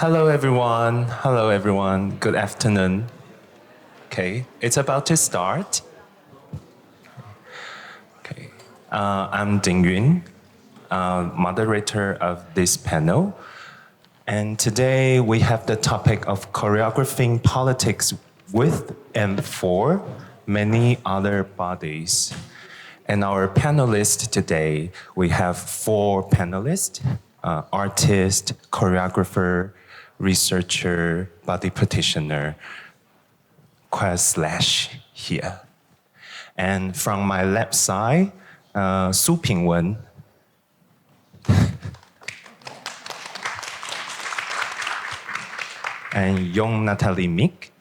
Hello, everyone. Hello, everyone. Good afternoon. Okay, it's about to start. Okay, I'm Ding Yun, moderator of this panel. And today we have the topic of choreographing politics with and for many other bodies. And our panelists today, we have 4 panelists, artist, choreographer, researcher, body practitioner, / here. And from my left side, Pin-Wen. And Yon Natalie Mik.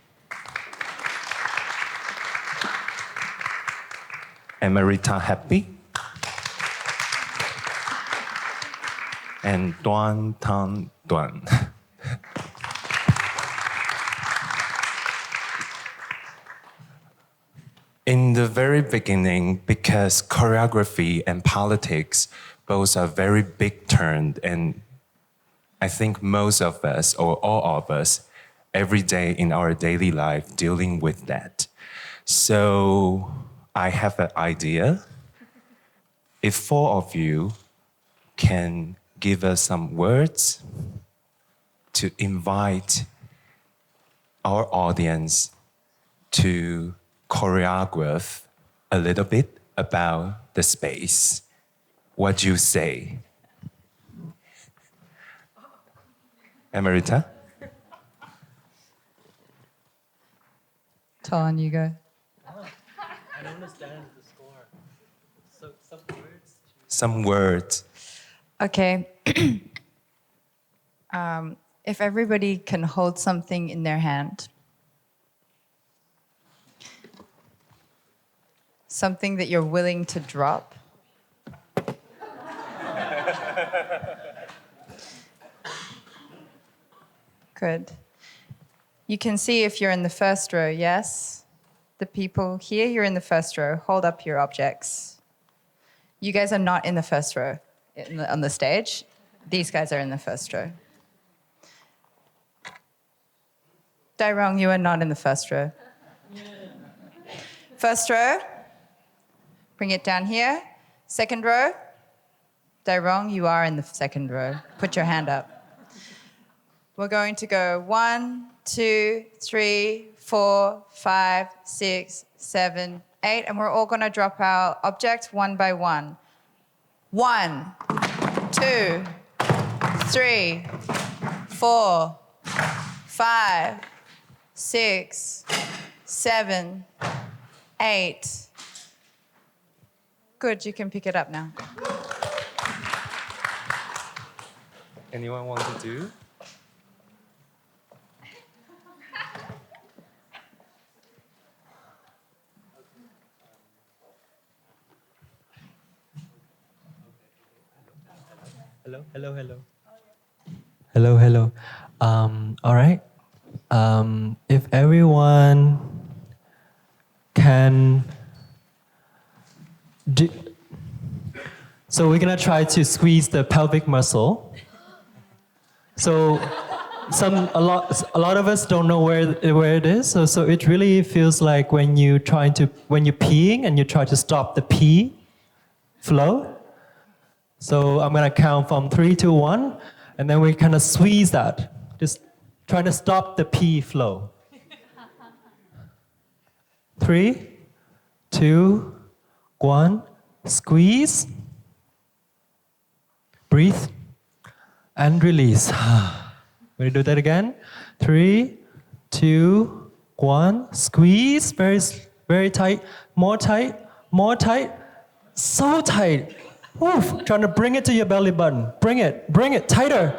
Amrita Hepi. And Đoàn Thanh Toàn. In the very beginning, because choreography and politics both are very big terms, and I think most of us, or all of us, every day in our daily life dealing with that. So I have an idea. If 4 of you can give us some words to invite our audience to choreograph a little bit about the space. What do you say? Amrita? Ton, you go. I don't understand the score. So some words? Some words. Okay. If everybody can hold something in their hand. Something that you're willing to drop. Good. You can see if you're in the first row, yes? The people here, you're in the first row. Hold up your objects. You guys are not in the first row on the stage. These guys are in the first row. Dairong, you are not in the first row. First row. Bring it down here. Second row. Dairong, you are in the second row. Put your hand up. We're going to go 1, 2, 3, 4, 5, 6, 7, 8, and we're all going to drop our objects one by one. 1, 2, 3, 4, 5, 6, 7, 8. Good, you can pick it up now. Anyone want to do? Hello. All right. If everyone can do, so we're gonna try to squeeze the pelvic muscle. So a lot of us don't know where it is. So it really feels like when you're peeing and you try to stop the pee flow. So I'm gonna count from 3 to 1, and then we kind of squeeze that, just trying to stop the pee flow. 3, 2, 1, squeeze, breathe, and release. We'll do that again. 3, 2, 1, squeeze, very, very tight, more tight, so tight. Oof, trying to bring it to your belly button. Bring it, tighter.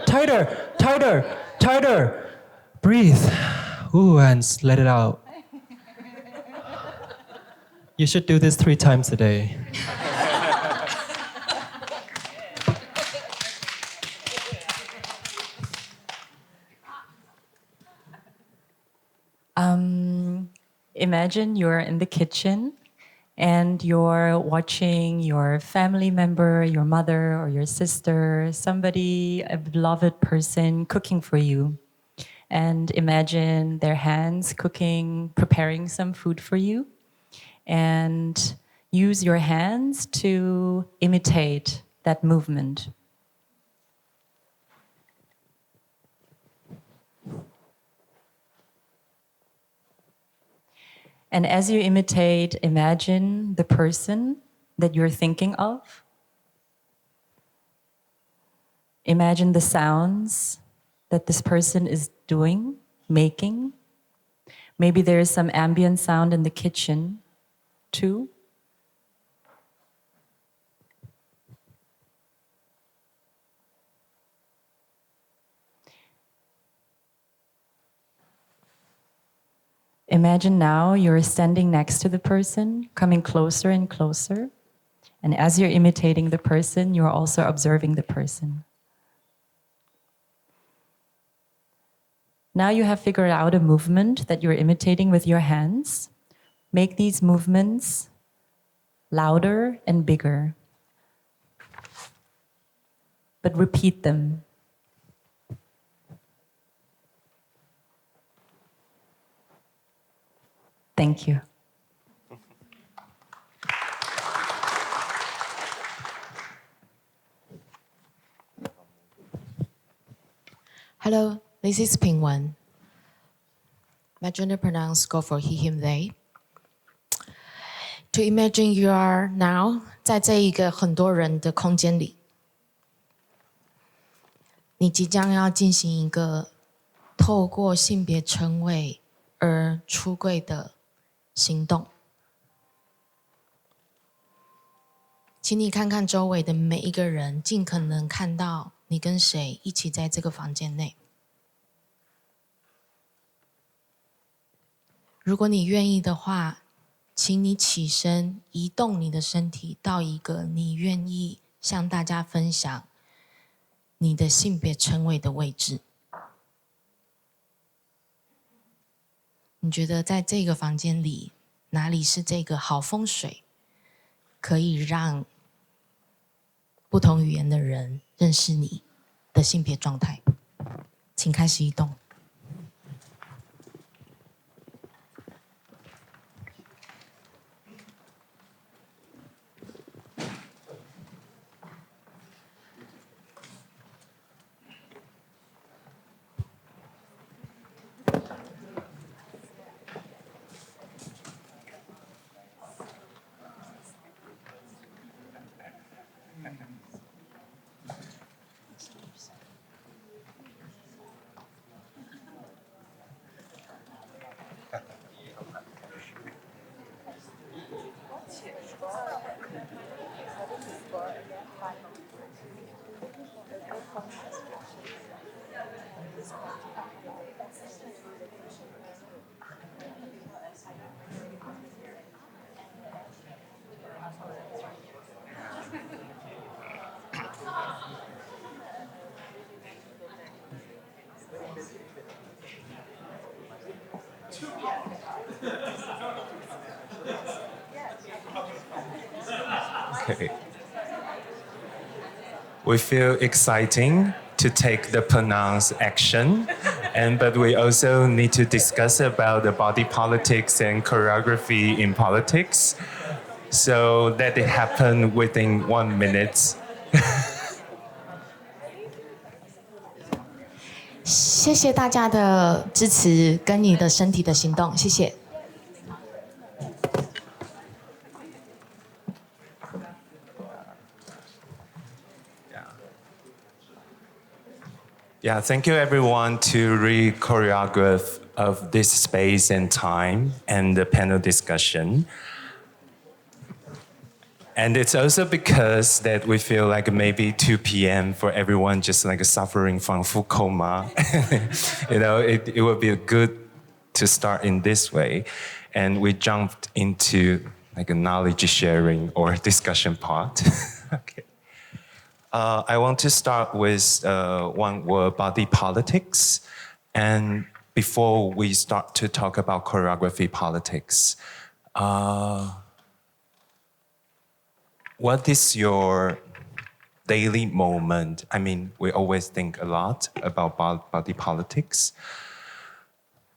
Breathe. Ooh, and let it out. You should do this 3 times a day. Imagine you're in the kitchen and you're watching your family member, your mother or your sister, somebody, a beloved person cooking for you. and imagine their hands cooking, preparing some food for you. And use your hands to imitate that movement. And as you imitate, imagine the person that you're thinking of. Imagine the sounds that this person is doing, making. Maybe there is some ambient sound in the kitchen, too. Imagine now you're standing next to the person, coming closer and closer. And as you're imitating the person, you're also observing the person. Now you have figured out a movement that you're imitating with your hands. Make these movements louder and bigger. But repeat them. Thank you. Hello, this is Pin-Wen. My gender pronouns go for he, him, they. To imagine you are now 在这一个很多人的空间里，你即将要进行一个透过性别称谓而出柜的行动。请你看看周围的每一个人，尽可能看到你跟谁一起在这个房间内。如果你愿意的话，请你起身，移动你的身体到一个你愿意向大家分享你的性别称谓的位置。你觉得在这个房间里，哪里是这个好风水，可以让不同语言的人认识你的性别状态？请开始移动。Okay. We feel exciting to take the pronounced action, but we also need to discuss about the body politics and choreography in politics. So let it happen within 1 minute. 谢谢大家的支持跟你的身体的行动，谢谢。Yeah, thank you everyone to re-choreograph of this space and time and the panel discussion. And it's also because that we feel like maybe 2 p.m. for everyone just like suffering from food coma. It would be good to start in this way. And we jumped into like a knowledge sharing or discussion part. Okay. I want to start with one word, body politics. And before we start to talk about choreography politics, what is your daily moment? I mean, we always think a lot about body politics.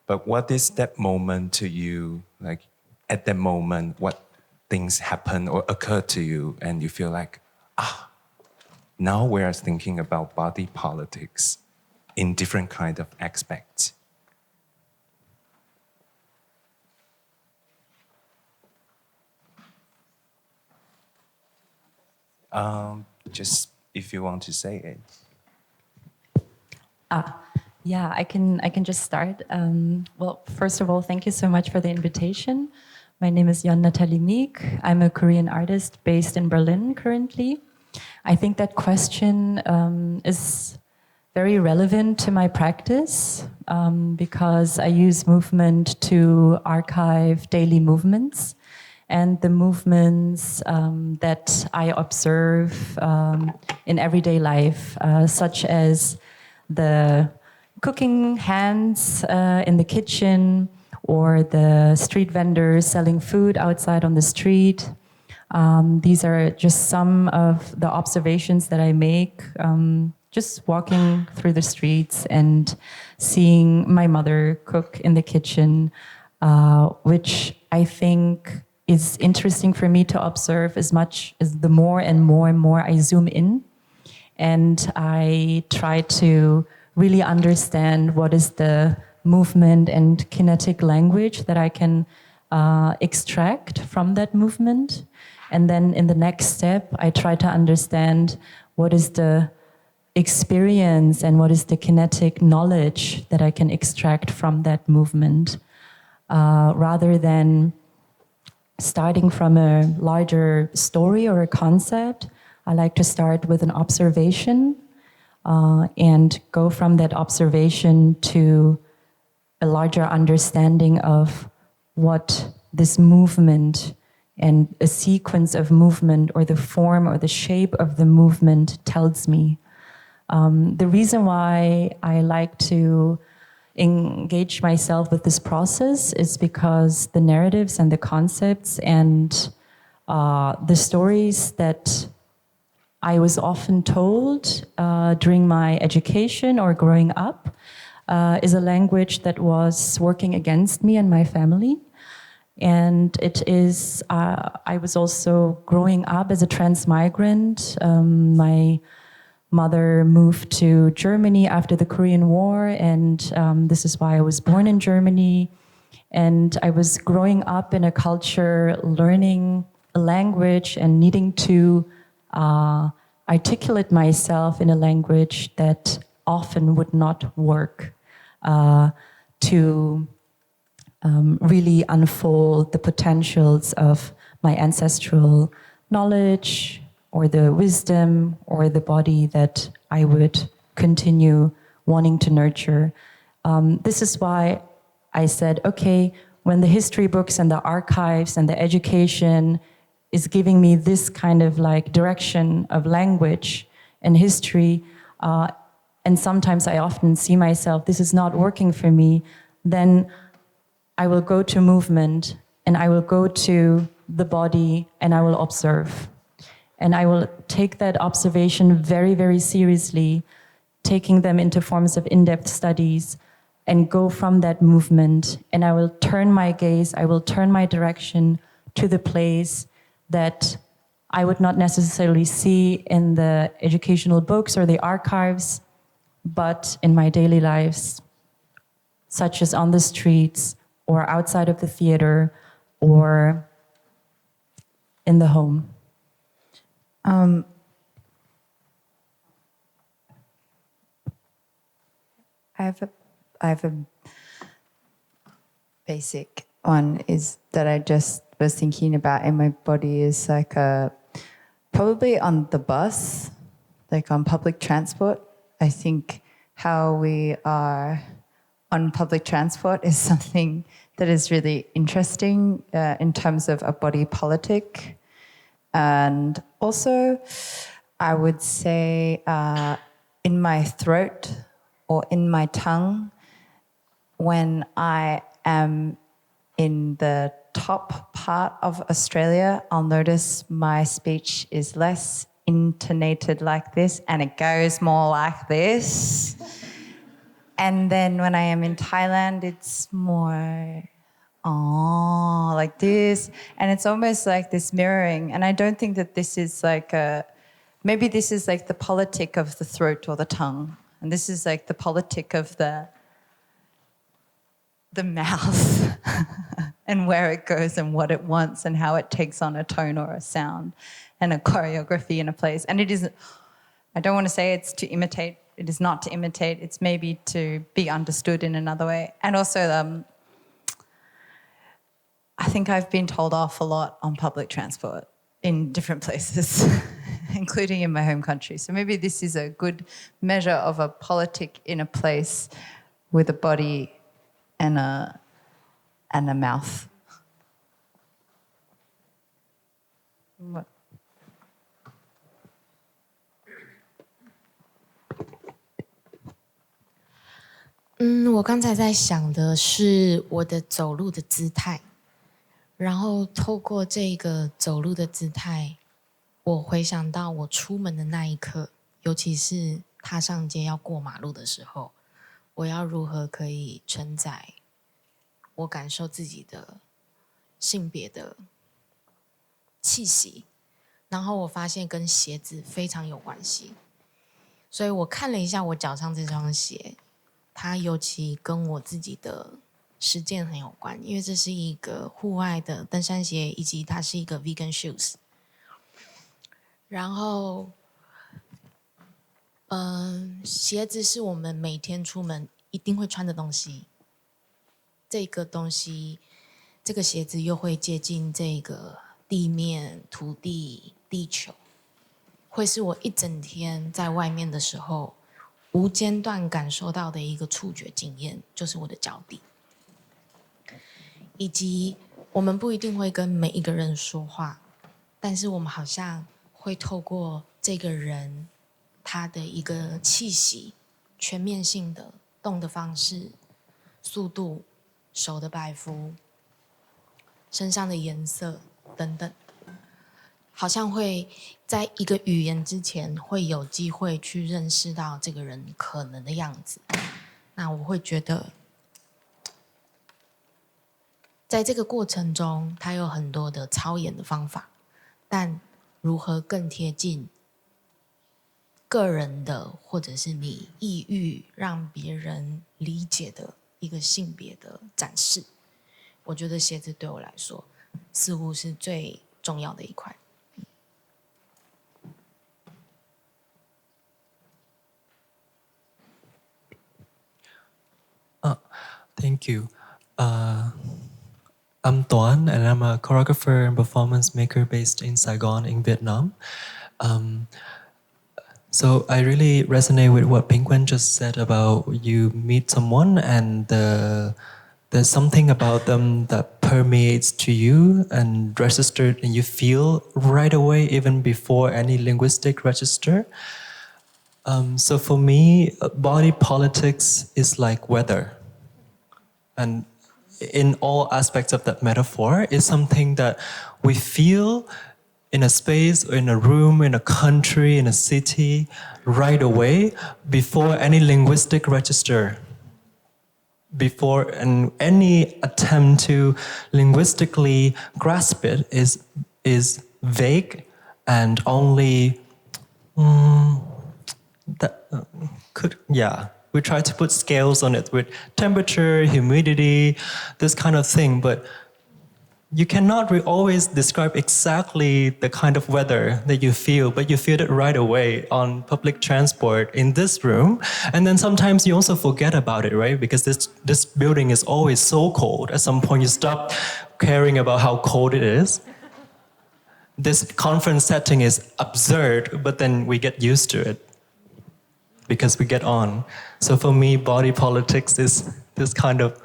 But what is that moment to you? Like at that moment, what things happen or occur to you and you feel like, now we are thinking about body politics in different kind of aspects. Just if you want to say it. Yeah, I can just start. Well, first of all, thank you so much for the invitation. My name is Yon Natalie Mik. I'm a Korean artist based in Berlin currently. I think that question is very relevant to my practice because I use movement to archive daily movements and the movements that I observe in everyday life, such as the cooking hands in the kitchen or the street vendors selling food outside on the street. These are just some of the observations that I make just walking through the streets and seeing my mother cook in the kitchen, which I think is interesting for me to observe as much as the more and more I zoom in and I try to really understand what is the movement and kinetic language that I can extract from that movement. And then in the next step, I try to understand what is the experience and what is the kinetic knowledge that I can extract from that movement, rather than starting from a larger story or a concept. I like to start with an observation and go from that observation to a larger understanding of what this movement and a sequence of movement or the form or the shape of the movement tells me. The reason why I like to engage myself with this process is because the narratives and the concepts and the stories that I was often told during my education or growing up is a language that was working against me and my family. And it is, I was also growing up as a transmigrant. My mother moved to Germany after the Korean War, and this is why I was born in Germany. And I was growing up in a culture, learning a language and needing to articulate myself in a language that often would not work to really unfold the potentials of my ancestral knowledge or the wisdom or the body that I would continue wanting to nurture. This is why I said, okay, when the history books and the archives and the education is giving me this kind of like direction of language and history, and sometimes I often see myself, this is not working for me, then I will go to movement and I will go to the body and I will observe. And I will take that observation very, very seriously, taking them into forms of in-depth studies and go from that movement. And I will turn my gaze, I will turn my direction to the place that I would not necessarily see in the educational books or the archives, but in my daily lives, such as on the streets or outside of the theater or in the home. I have a basic one is that I just was thinking about in my body is like probably on the bus, like on public transport. I think how we are on public transport is something that is really interesting in terms of a body politic. And also, I would say in my throat or in my tongue, when I am in the top part of Australia, I'll notice my speech is less intonated like this and it goes more like this. And then when I am in Thailand, it's more, oh, like this. And it's almost like this mirroring. And I don't think that this is like maybe this is like the politic of the throat or the tongue. And this is like the politic of the mouth and where it goes and what it wants and how it takes on a tone or a sound and a choreography in a place. And it isn't, I don't want to say it's to imitate. It is not to imitate. It's maybe to be understood in another way. And also, I think I've been told off a lot on public transport in different places, including in my home country. So maybe this is a good measure of a politic in a place with a body and a mouth. What?我刚才在想的是我的走路的姿态，然后透过这个走路的姿态，我回想到我出门的那一刻，尤其是踏上街要过马路的时候，我要如何可以承载我感受自己的性别的气息，然后我发现跟鞋子非常有关系，所以我看了一下我脚上这双鞋，它尤其跟我自己的实践很有关，因为这是一个户外的登山鞋，以及它是一个 vegan shoes。然后，鞋子是我们每天出门一定会穿的东西。这个东西，这个鞋子又会接近这个地面、土地、地球，会是我一整天在外面的时候无间断感受到的一个触觉经验，就是我的脚底。以及我们不一定会跟每一个人说话，但是我们好像会透过这个人他的一个气息，全面性的动的方式、速度、手的摆幅、身上的颜色等等，好像会在一个语言之前会有机会去认识到这个人可能的样子。那我会觉得在这个过程中它有很多的操演的方法，但如何更贴近个人的或者是你意欲让别人理解的一个性别的展示，我觉得鞋子对我来说似乎是最重要的一块。Thank you. I'm Tuan, and I'm a choreographer and performance maker based in Saigon, in Vietnam. So I really resonate with what Pin-Wen just said about you meet someone and there's something about them that permeates to you and registered, and you feel right away, even before any linguistic register. So for me, body politics is like weather. And in all aspects of that metaphor, is something that we feel in a space, or in a room, in a country, in a city, right away, before any linguistic register. Before any attempt to linguistically grasp it is vague and only we try to put scales on it with temperature, humidity, this kind of thing, but you cannot always describe exactly the kind of weather that you feel, but you feel it right away on public transport in this room. And then sometimes you also forget about it, right? Because this building is always so cold. At some point you stop caring about how cold it is. This conference setting is absurd, but then we get used to it because we get on. So for me, body politics is this kind of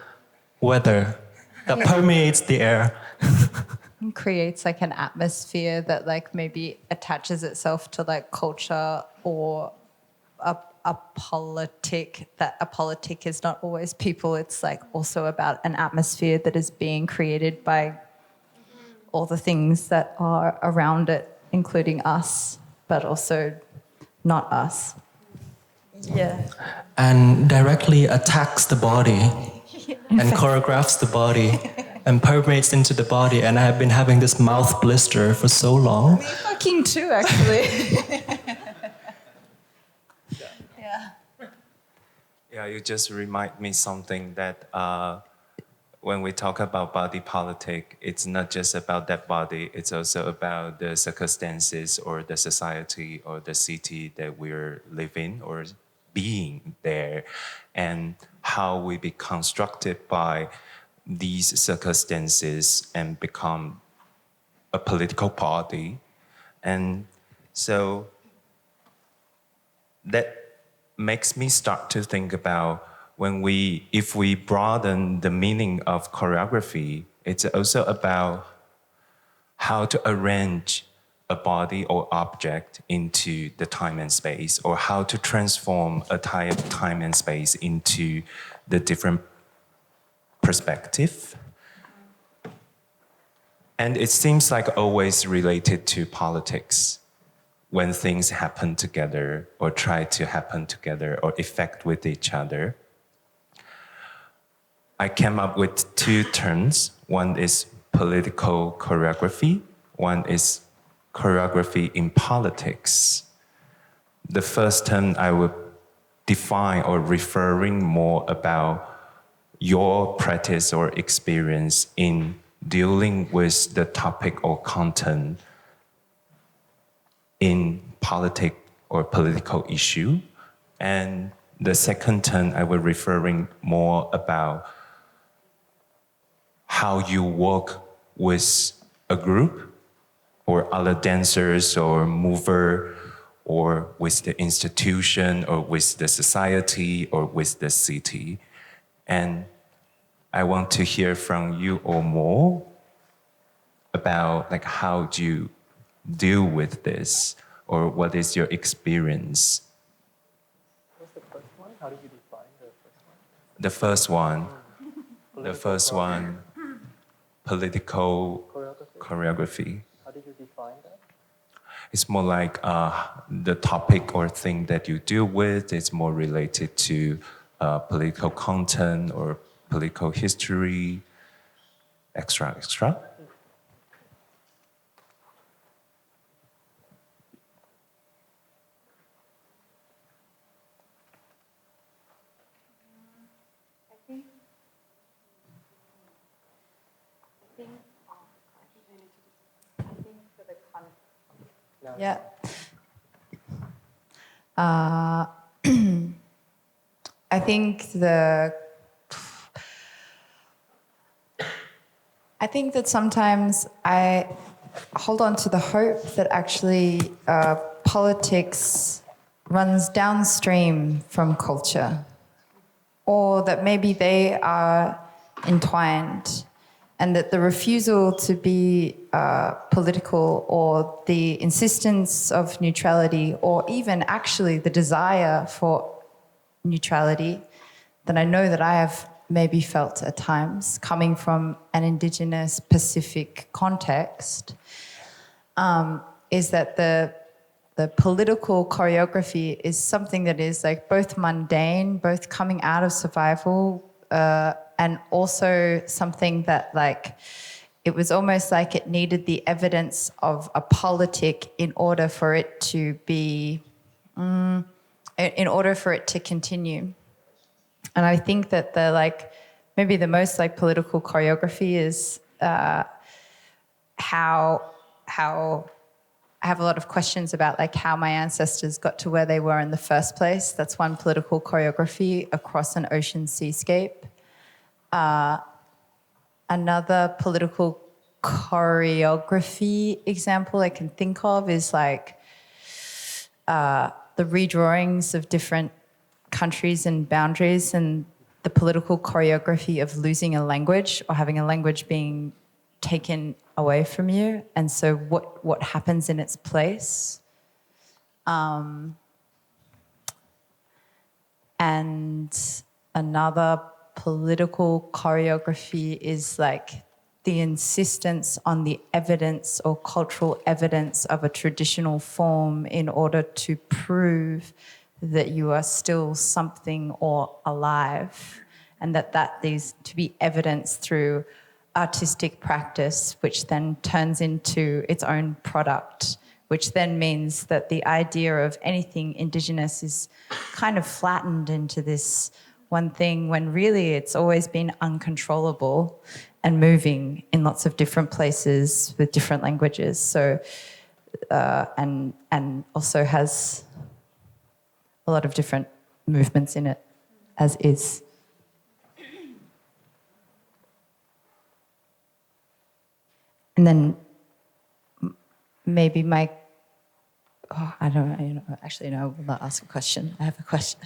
weather that permeates the air. And creates like an atmosphere that like maybe attaches itself to like culture or a politic, that a politic is not always people. It's like also about an atmosphere that is being created by all the things that are around it, including us, but also not us. Yeah. and directly attacks the body and choreographs the body and permeates into the body. And I have been having this mouth blister for so long. Me fucking too, actually. Yeah. Yeah, you just remind me something that when we talk about body politic, it's not just about that body, it's also about the circumstances or the society or the city that we're living or being there, and how we be constructed by these circumstances and become a political party. And so that makes me start to think about if we broaden the meaning of choreography, it's also about how to arrange a body or object into the time and space, or how to transform a time and space into the different perspective. And it seems like always related to politics. When things happen together or try to happen together or affect with each other. I came up with two terms. One is political choreography. One is choreography in politics. The first term I would define or referring more about your practice or experience in dealing with the topic or content in politic or political issue. And the second term, I was referring more about how you work with a group or other dancers or mover or with the institution or with the society or with the city. And I want to hear from you or more about like how do you deal with this, or what is your experience? What's the first one? How did you define the first one? The first one, political choreography. How did you define that? It's more like the topic or thing that you deal with. It's more related to political content or political history, extra. Yeah. I think that sometimes I hold on to the hope that actually politics runs downstream from culture, or that maybe they are entwined, and that the refusal to be political, or the insistence of neutrality, or even actually the desire for neutrality that I know that I have maybe felt at times coming from an Indigenous Pacific context, is that the political choreography is something that is like both mundane, both coming out of survival, and also something that like, it was almost like it needed the evidence of a politic in order for it to be, in order for it to continue. And I think that maybe the most like political choreography is how I have a lot of questions about like how my ancestors got to where they were in the first place. That's one political choreography across an ocean seascape. Another political choreography example I can think of is like the redrawings of different countries and boundaries, and the political choreography of losing a language or having a language being taken away from you, and so what happens in its place. And another political choreography is like the insistence on the evidence or cultural evidence of a traditional form in order to prove that you are still something or alive, and that is to be evidenced through artistic practice, which then turns into its own product, which then means that the idea of anything indigenous is kind of flattened into this one thing, when really it's always been uncontrollable and moving in lots of different places with different languages. So, and also has a lot of different movements in it, as is. And then maybe I don't know, actually, no, I will not ask a question. I have a question.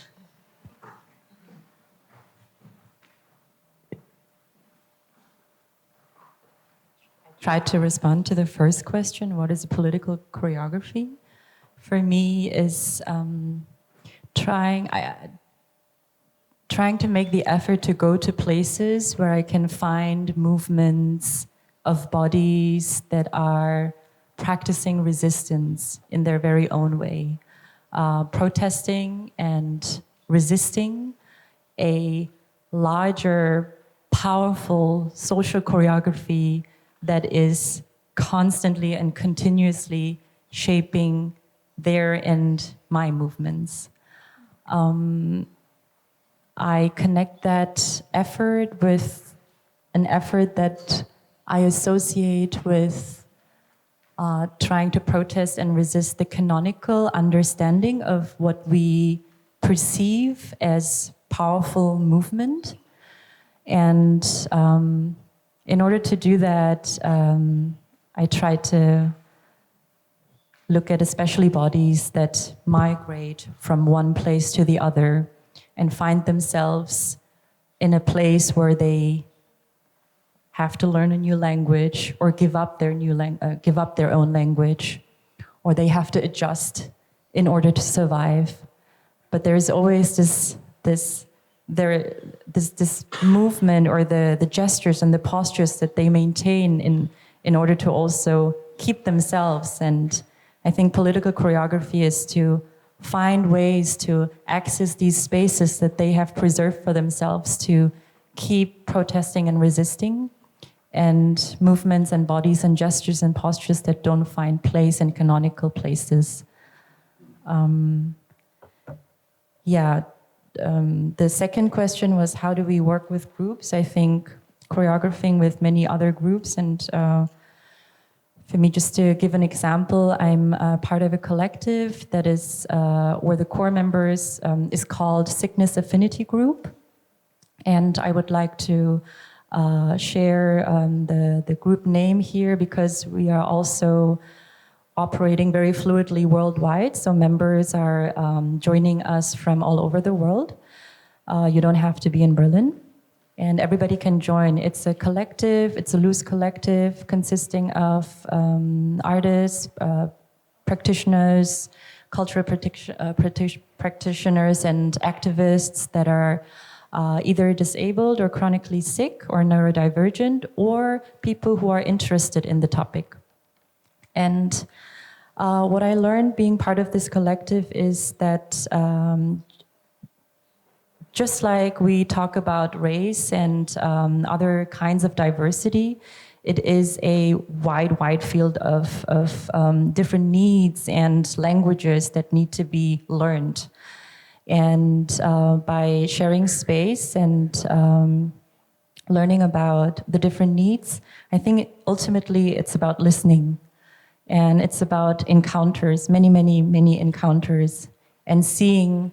Try to respond to the first question, what is political choreography? For me is trying to make the effort to go to places where I can find movements of bodies that are practicing resistance in their very own way, protesting and resisting a larger, powerful social choreography that is constantly and continuously shaping their and my movements. I connect that effort with an effort that I associate with trying to protest and resist the canonical understanding of what we perceive as powerful movement. And in order to do that, I try to look at especially bodies that migrate from one place to the other and find themselves in a place where they have to learn a new language or give up their own language, or they have to adjust in order to survive. But there's always this movement, or the gestures and the postures that they maintain in order to also keep themselves. And I think political choreography is to find ways to access these spaces that they have preserved for themselves to keep protesting and resisting, and movements and bodies and gestures and postures that don't find place in canonical places. The second question was, how do we work with groups? I think choreographing with many other groups, and for me, just to give an example, I'm part of a collective that is, where the core members is called Sickness Affinity Group. And I would like to share the group name here, because we are also operating very fluidly worldwide. So members are joining us from all over the world. You don't have to be in Berlin. And everybody can join. It's a collective, it's a loose collective consisting of artists, practitioners, cultural practitioners, and activists that are either disabled or chronically sick or neurodivergent, or people who are interested in the topic. And what I learned being part of this collective is that just like we talk about race and other kinds of diversity, it is a wide field of different needs and languages that need to be learned. And by sharing space and learning about the different needs, I think ultimately it's about listening. And it's about encounters, many encounters, and seeing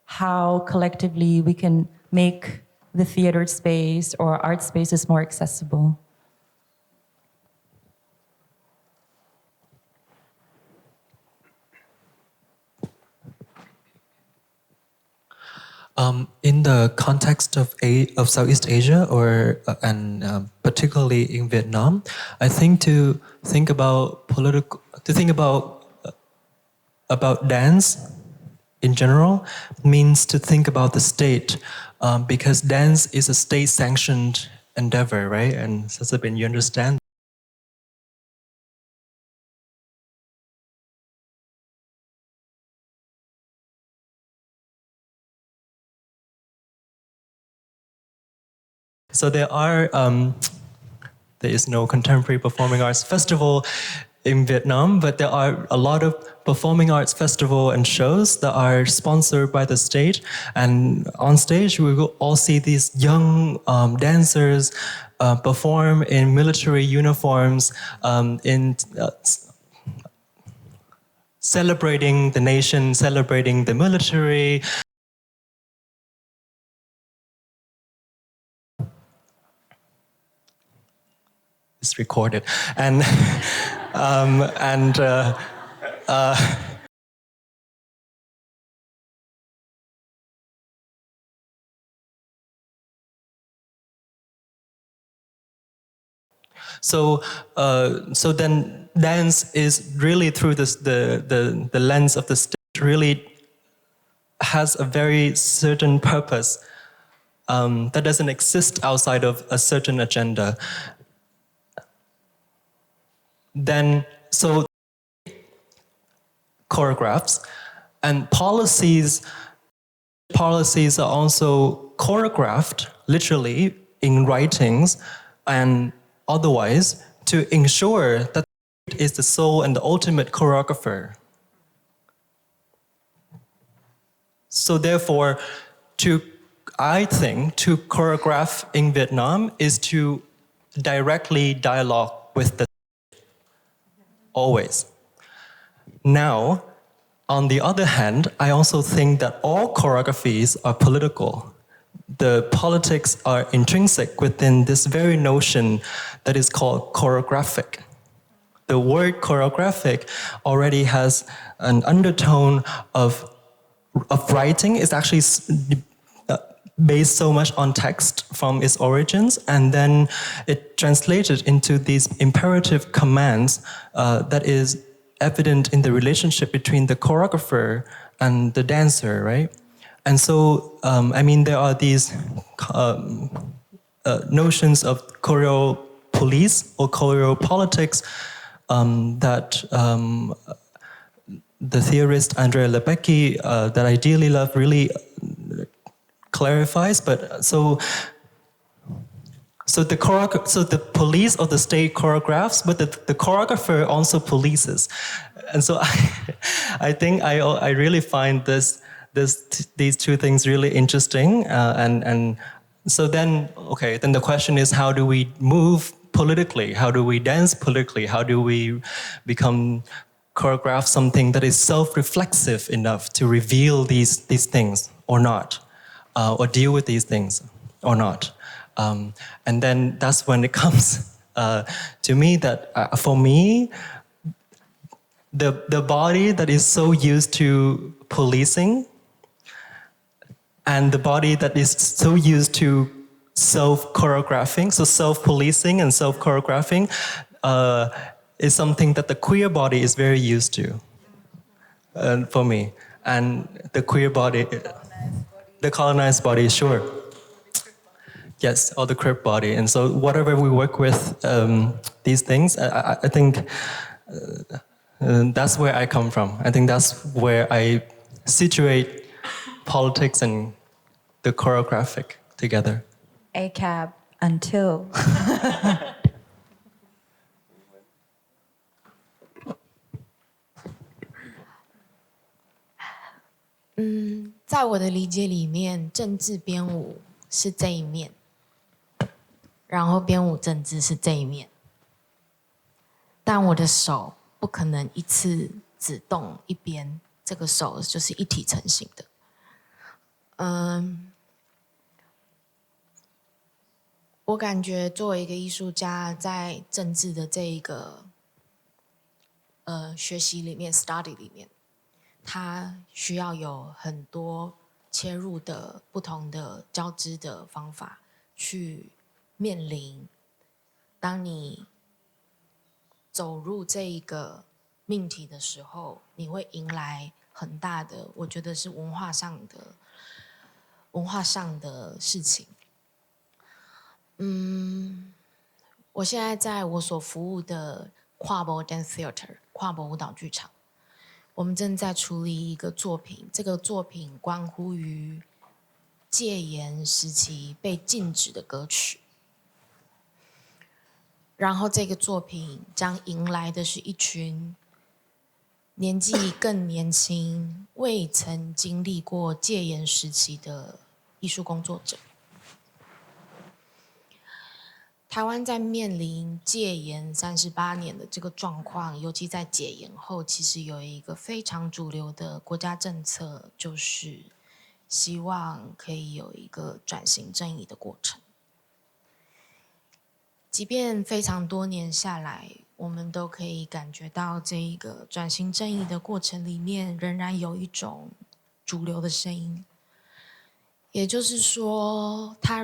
how collectively we can make the theater space or art spaces more accessible. In the context of Southeast Asia, or and particularly in Vietnam, I think to think about dance in general means to think about the state, because dance is a state-sanctioned endeavor, right? And Sasabin, you understand So there is no contemporary performing arts festival in Vietnam, but there are a lot of performing arts festival and shows that are sponsored by the state. And on stage, we will all see these young dancers perform in military uniforms, celebrating the nation, celebrating the military. It's recorded, and so then dance is really through this, the lens of the state really has a very certain purpose that doesn't exist outside of a certain agenda. Then, so choreographs and policies are also choreographed literally in writings and otherwise to ensure that it is the sole and the ultimate choreographer. So therefore, I think to choreograph in Vietnam is to directly dialogue with the always. Now, on the other hand, I also think that all choreographies are political. The politics are intrinsic within this very notion that is called choreographic. The word choreographic already has an undertone of writing. It's actually based so much on text from its origins, and then it translated into these imperative commands that is evident in the relationship between the choreographer and the dancer, right? And so, there are these notions of choreo police or choreopolitics that the theorist Andrea Lebecki, that I dearly love, really clarifies. But so the police of the state choreographs, but the choreographer also polices. And so I think I really find these two things really interesting. And so then the question is, how do we move politically? How do we dance politically? How do we choreograph something that is self-reflexive enough to reveal these things or not? Or deal with these things or not. And then that's when it comes to me that for me, the body that is so used to policing and the body that is so used to self-choreographing, so self-policing and self-choreographing is something that the queer body is very used to for me. And the queer body, the colonized body, sure. Yes, or the crip body. And so whatever we work with, these things, I think that's where I come from. I think that's where I situate politics and the choreographic together. ACAB until. 在我的理解里面，政治编舞是这一面，然后编舞政治是这一面。但我的手不可能一次只动一边，这个手就是一体成型的。我感觉作为一个艺术家，在政治的这一个学习里面 ，study 里面。它需要有很多切入的不同的交织的方法去面临，当你走入这一个命题的时候，你会迎来很大的，我觉得是文化上的事情。我现在在我所服务的跨博 Dance Theater 跨博舞蹈剧场。我们正在处理一个作品，这个作品关乎于戒严时期被禁止的歌曲。然后这个作品将迎来的是一群年纪更年轻、未曾经历过戒严时期的艺术工作者。台湾在面临戒严38年的这个状况，尤其在解严后，其实有一个非常主流的国家政策，就是希望可以有一个转型正义的过程。即便非常多年下来，我们都可以感觉到这一个转型正义的过程里面，仍然有一种主流的声音。也就是说，它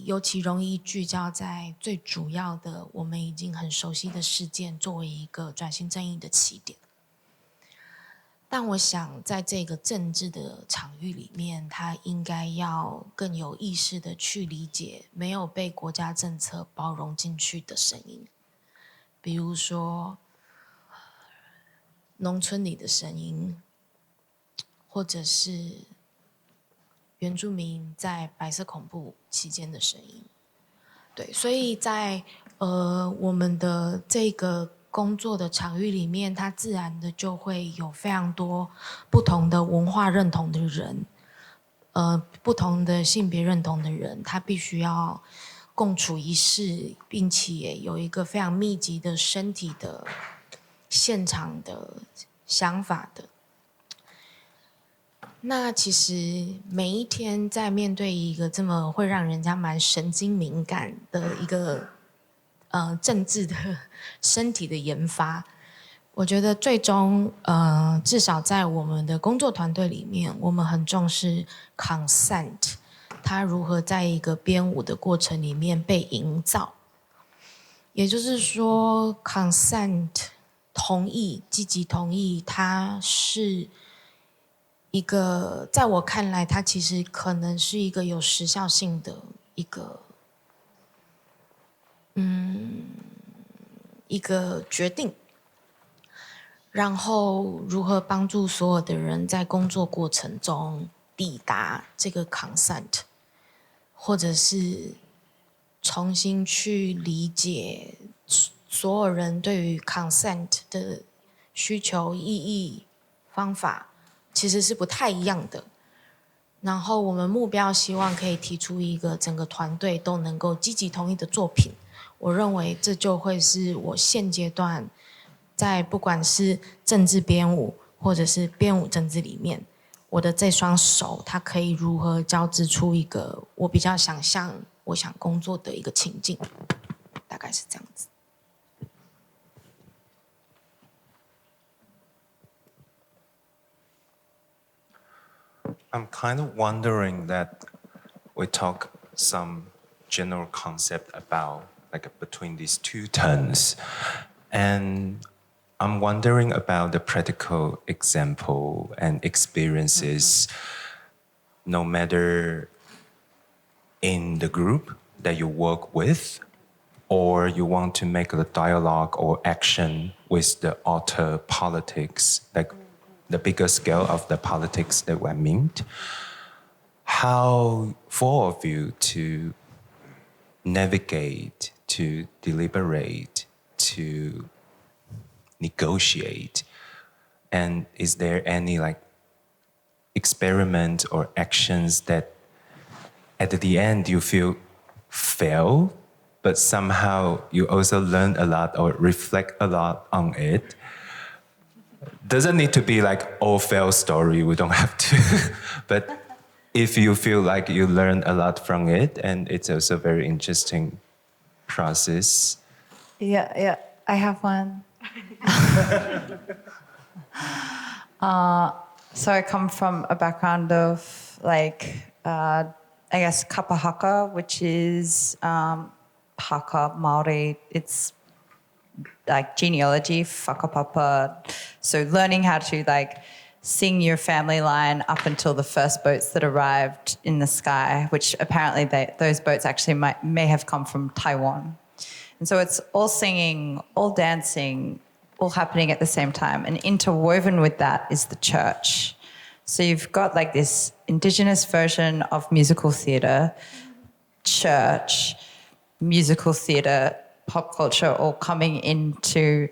尤其容易聚焦在最主要的我们已经很熟悉的事件，作为一个转型正义的起点。但我想，在这个政治的场域里面，它应该要更有意识的去理解没有被国家政策包容进去的声音，比如说农村里的声音，或者是原住民在白色恐怖期间的声音。对，所以在我们的这个工作的场域里面，它自然的就会有非常多不同的文化认同的人，不同的性别认同的人，他必须要共处一室，并且有一个非常密集的身体的现场的想法的。那其实每一天在面对一个这么会让人家蛮神经敏感的一个政治的身体的研发，我觉得最终至少在我们的工作团队里面，我们很重视 consent， 它如何在一个编舞的过程里面被营造。也就是说 consent 同意，积极同意，它是一个在我看来，它其实可能是一个有时效性的一个决定，然后如何帮助所有的人在工作过程中抵达这个 consent， 或者是重新去理解所有人对于 consent 的需求、意义、方法其实是不太一样的。然后我们目标希望可以提出一个整个团队都能够积极同意的作品。我认为这就会是我现阶段在不管是政治编舞或者是编舞政治里面，我的这双手它可以如何交织出一个我比较想象我想工作的一个情境，大概是这样子。I'm kind of wondering that we talk some general concept about like between these two tones, and I'm wondering about the practical example and experiences, no matter in the group that you work with, or you want to make a dialogue or action with the outer politics, like the bigger scale of the politics that we meet. How for of you to navigate, to deliberate, to negotiate, and is there any like experiment or actions that at the end you feel fail, but somehow you also learn a lot or reflect a lot on it? Doesn't need to be like all fail story, we don't have to, but if you feel like you learn a lot from it and it's also a very interesting process. Yeah, I have one. So I come from a background of like, I guess kapa haka, which is haka Maori. It's like genealogy, whakapapa. So learning how to like sing your family line up until the first boats that arrived in the sky, which apparently those boats actually may have come from Taiwan. And so it's all singing, all dancing, all happening at the same time. And interwoven with that is the church. So you've got like this indigenous version of musical theatre, church, musical theatre, pop culture all coming into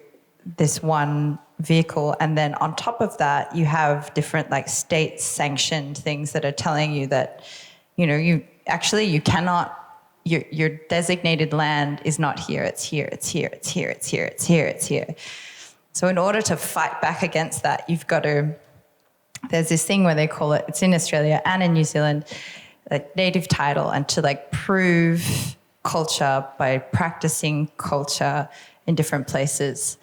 this one vehicle. And then on top of that, you have different like state sanctioned things that are telling you that, you know, you cannot, your designated land is not here, it's here, it's here, it's here, it's here, it's here, it's here. So in order to fight back against that, you've got to, there's this thing where they call it, it's in Australia and in New Zealand, like native title, and to like prove culture by practicing culture in different places.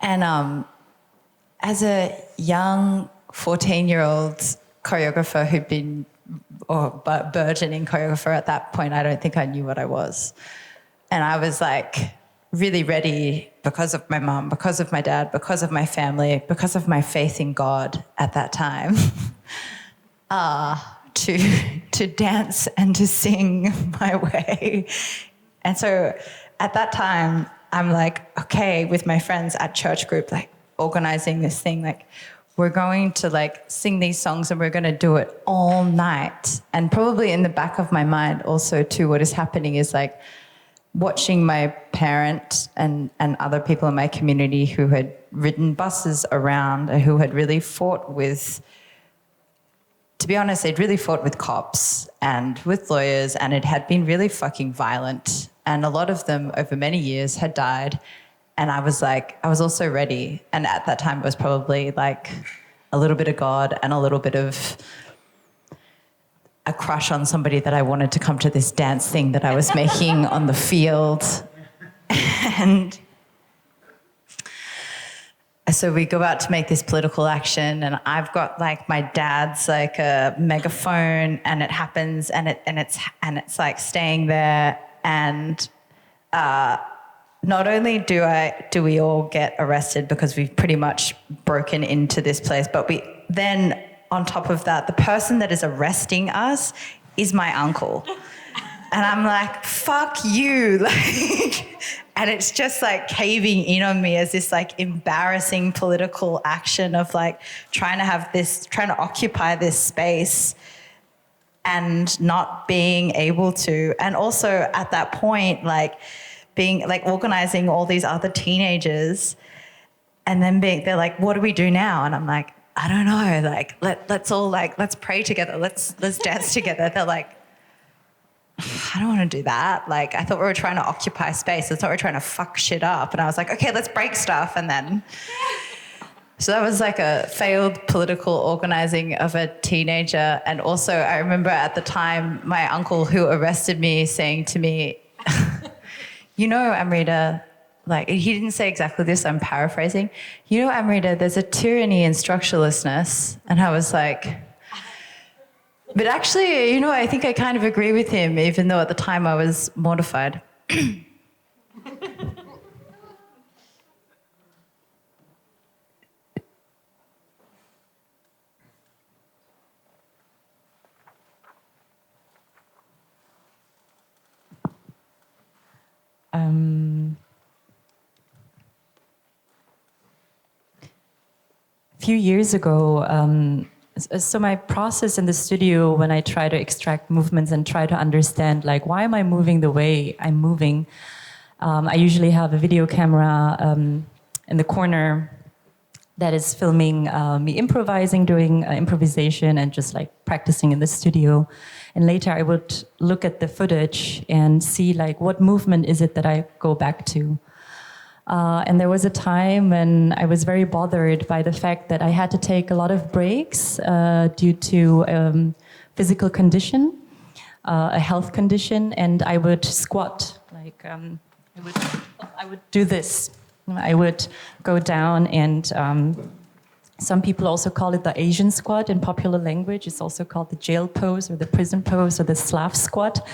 And as a young 14-year-old choreographer who'd been, or burgeoning choreographer at that point, I don't think I knew what I was. And I was like really ready because of my mom, because of my dad, because of my family, because of my faith in God at that time, to dance and to sing my way. And so at that time, I'm like, okay, with my friends at church group, like organizing this thing, like we're going to like sing these songs and we're going to do it all night. And probably in the back of my mind also too, what is happening is like watching my parents and other people in my community who had ridden buses around and who had really fought with, to be honest, they'd really fought with cops and with lawyers, and it had been really fucking violent. And a lot of them over many years had died. And I was like, I was also ready. And at that time, it was probably like a little bit of God and a little bit of a crush on somebody that I wanted to come to this dance thing that I was making on the field. And so we go out to make this political action, and I've got like my dad's like a megaphone, and it happens, and it's like staying there. And not only do we all get arrested because we've pretty much broken into this place, but we then, on top of that, the person that is arresting us is my uncle. And I'm like, fuck you. Like, and it's just like caving in on me as this like embarrassing political action of like trying to occupy this space and not being able to. And also at that point, like being like organizing all these other teenagers, and then they're like, what do we do now? And I'm like, I don't know, like let's all like, let's pray together, let's dance together. They're like, I don't want to do that. Like, I thought we were trying to occupy space. I thought we were trying to fuck shit up. And I was like, okay, let's break stuff. And then, so that was like a failed political organizing of a teenager. And also I remember at the time, my uncle who arrested me saying to me, you know, Amrita, like, he didn't say exactly this, I'm paraphrasing. You know, Amrita, there's a tyranny in structurelessness. And I was like, but actually, you know, I think I kind of agree with him, even though at the time I was mortified. A few years ago, so my process in the studio when I try to extract movements and try to understand, like, why am I moving the way I'm moving? I usually have a video camera in the corner that is filming me improvising, doing improvisation and just like practicing in the studio. And later I would look at the footage and see like what movement is it that I go back to. And there was a time when I was very bothered by the fact that I had to take a lot of breaks due to physical condition, a health condition, and I would squat, like I would do this. I would go down, and some people also call it the Asian squat in popular language. It's also called the jail pose or the prison pose or the Slav squat.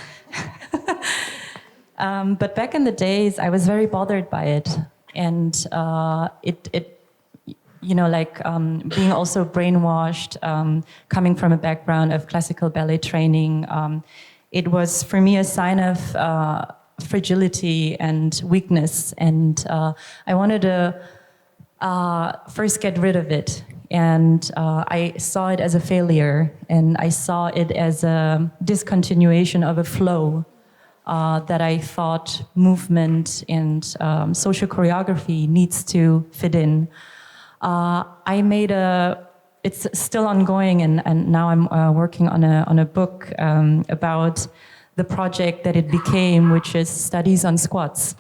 But back in the days, I was very bothered by it, and you know, like being also brainwashed, coming from a background of classical ballet training, it was for me a sign of fragility and weakness, and I wanted to first get rid of it. And I saw it as a failure, and I saw it as a discontinuation of a flow that I thought movement and social choreography needs to fit in. I made it's still ongoing, and now I'm working on a book about the project that it became, which is Studies on Squats.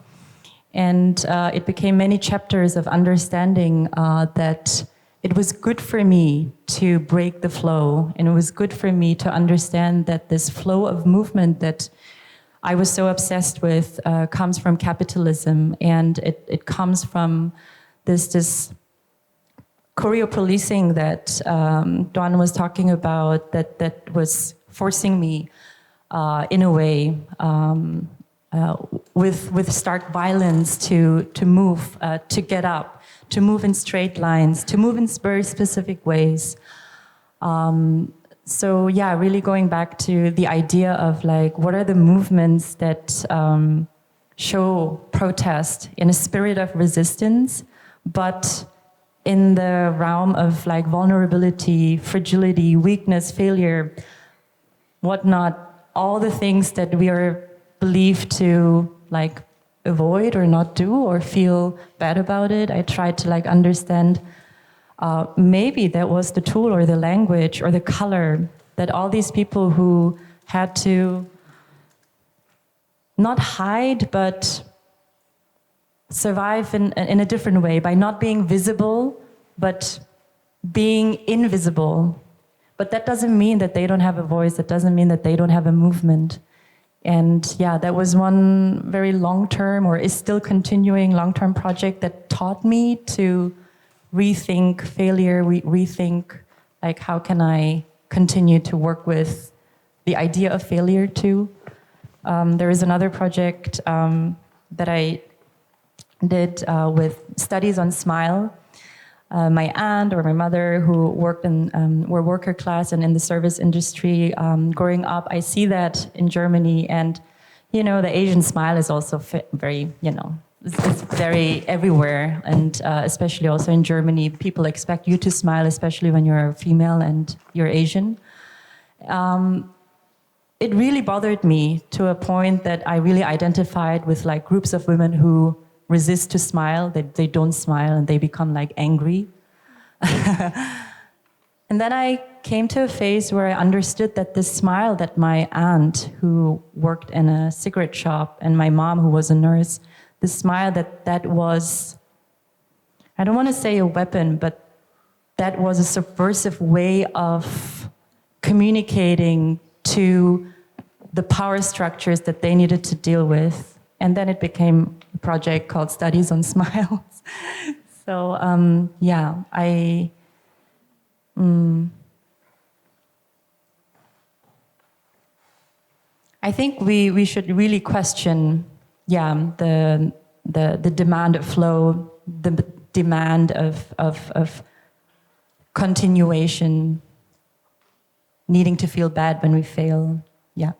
And it became many chapters of understanding that it was good for me to break the flow, and it was good for me to understand that this flow of movement that I was so obsessed with comes from capitalism, and it comes from this choreo-policing that Đoàn was talking about, that was forcing me in a way with stark violence to move, to get up, to move in straight lines, to move in very specific ways. So yeah, really going back to the idea of like, what are the movements that show protest in a spirit of resistance, but in the realm of like vulnerability, fragility, weakness, failure, whatnot, all the things that we are believed to like avoid or not do or feel bad about it. I tried to like understand maybe that was the tool or the language or the color that all these people who had to not hide but survive in a different way by not being visible but being invisible. But that doesn't mean that they don't have a voice. That doesn't mean that they don't have a movement. And yeah, that was one very long-term, or is still continuing long-term project that taught me to rethink failure, rethink like how can I continue to work with the idea of failure too. There is another project that I did with Studies on Smile. My aunt or my mother who worked in, were worker class and in the service industry, growing up, I see that in Germany. And, you know, the Asian smile is also very, you know, it's very everywhere. And especially also in Germany, people expect you to smile, especially when you're female and you're Asian. It really bothered me to a point that I really identified with like groups of women who resist to smile, that they don't smile and they become like angry. And then I came to a phase where I understood that this smile that my aunt, who worked in a cigarette shop, and my mom, who was a nurse, the smile that was, I don't want to say a weapon, but that was a subversive way of communicating to the power structures that they needed to deal with. And then it became a project called Studies on Smiles. So yeah, I think we should really question, yeah, the demand of flow, the demand of continuation, needing to feel bad when we fail. Yeah.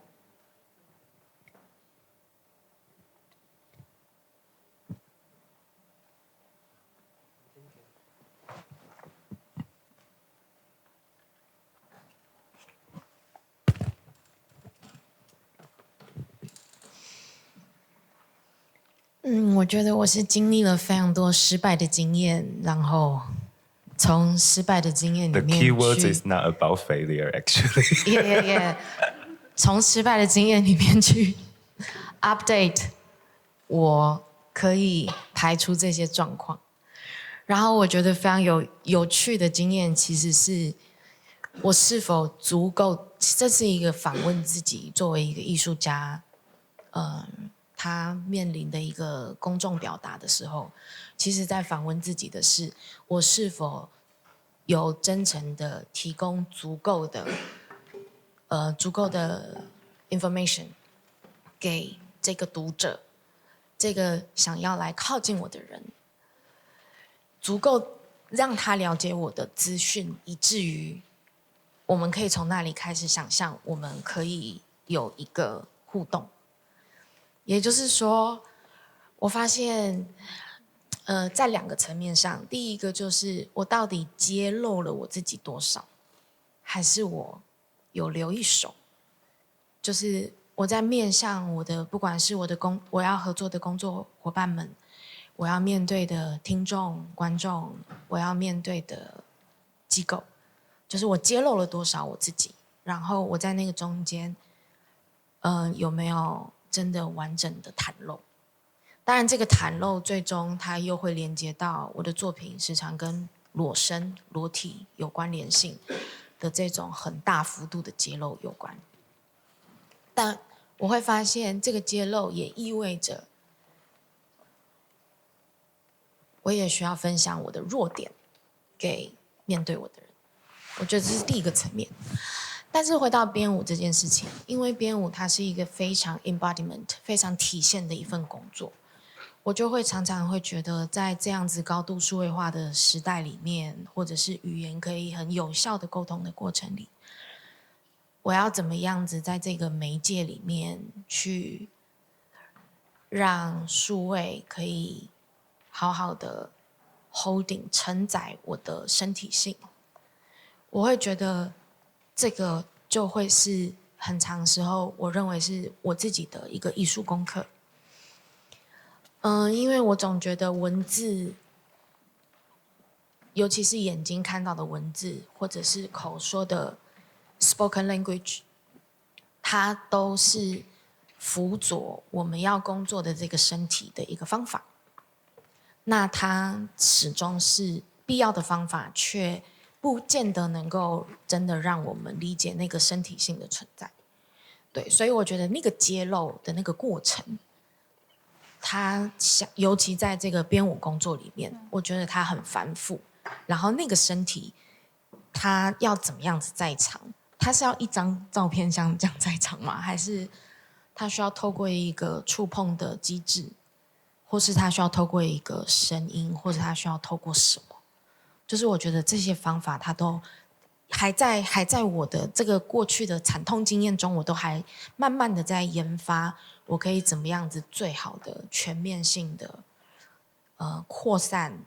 我觉得我是经历了非常多失败的经验，然后从失败的经验里 The 面 key words 去 is not about failure, actually. yeah. 从失败的经验里面去 update， 我可以排除这些状况。然后我觉得非常有趣的经验，其实是我是否足够，这是一个反问自己，作为一个艺术家，他面临的一个公众表达的时候，其实在反问自己的是，我是否有真诚的提供足够的 information 给这个读者，这个想要来靠近我的人，足够让他了解我的资讯，以至于我们可以从那里开始想象，我们可以有一个互动。也就是说，我发现，在两个层面上，第一个就是我到底揭露了我自己多少，还是我有留一手？就是我在面向我的，不管是我要合作的工作伙伴们，我要面对的听众、观众，我要面对的机构，就是我揭露了多少我自己，然后我在那个中间，有没有真的完整的袒露？当然，这个袒露最终它又会连接到我的作品时常跟裸身、裸体有关联性的这种很大幅度的揭露有关。但我会发现，这个揭露也意味着，我也需要分享我的弱点给面对我的人。我觉得这是第一个层面。但是回到编舞这件事情，因为编舞它是一个非常 embodiment、非常体现的一份工作，我就会常常会觉得，在这样子高度数位化的时代里面，或者是语言可以很有效的沟通的过程里，我要怎么样子在这个媒介里面去让数位可以好好的 holding 承载我的身体性？我会觉得这个就会是很长时候我认为是我自己的一个艺术功课。因为我总觉得文字，尤其是眼睛看到的文字，或者是口说的 spoken language， 它都是辅佐我们要工作的这个身体的一个方法。那它始终是必要的方法，却不见得能够真的让我们理解那个身体性的存在。对，所以我觉得那个揭露的那个过程，它尤其在这个编舞工作里面，我觉得它很繁复。然后那个身体，它要怎么样子在场？它是要一张照片像这样在场吗？还是它需要透过一个触碰的机制，或是它需要透过一个声音，或者它需要透过什么？就是我觉得这些方法，它都还在我的这个过去的惨痛经验中，我都还慢慢的在研发，我可以怎么样子最好的全面性的扩散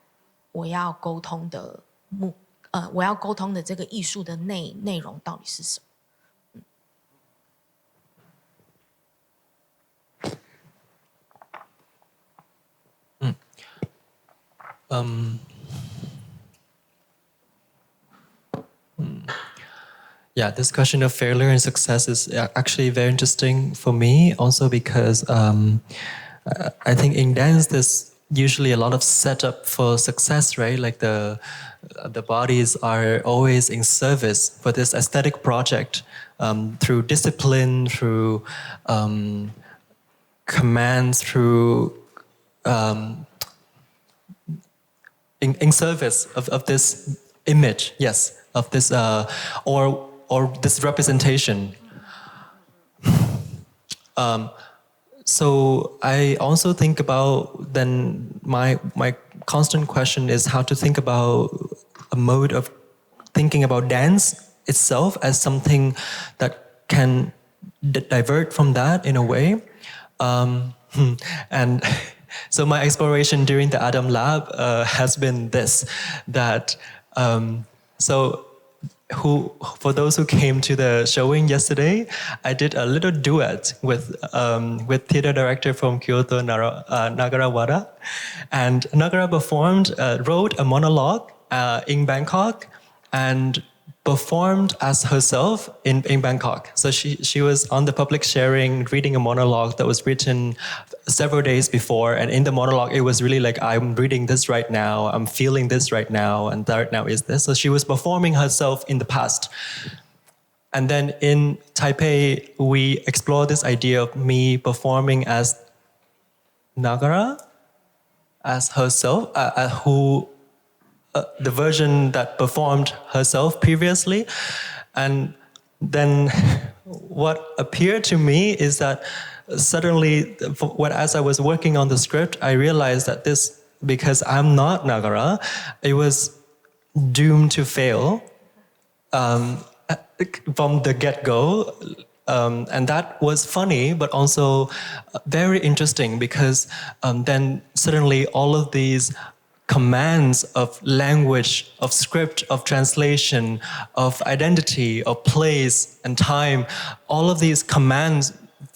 我要沟通的我要沟通的这个艺术的内容到底是什么Yeah, this question of failure and success is actually very interesting for me, also because I think in dance there's usually a lot of setup for success, right? Like the bodies are always in service for this aesthetic project through discipline, through commands, through in service of this image, yes, of this or this representation. So I also think about then my constant question is how to think about a mode of thinking about dance itself as something that can divert from that in a way. And so my exploration during the Adam Lab has been this, that for those who came to the showing yesterday, I did a little duet with theater director from Kyoto, Nagara Wada, and Nagara wrote a monologue in Bangkok, and performed as herself in Bangkok. So she was on the public sharing, reading a monologue that was written several days before. And in the monologue, it was really like, I'm reading this right now, I'm feeling this right now, and that now is this. So she was performing herself in the past. And then in Taipei, we explored this idea of me performing as Nagara, as herself, the version that performed herself previously. And then what appeared to me is that suddenly, as I was working on the script, I realized that this, because I'm not Nagara, it was doomed to fail from the get-go. And that was funny, but also very interesting, because then suddenly all of these commands of language, of script, of translation, of identity, of place and time, all of these commands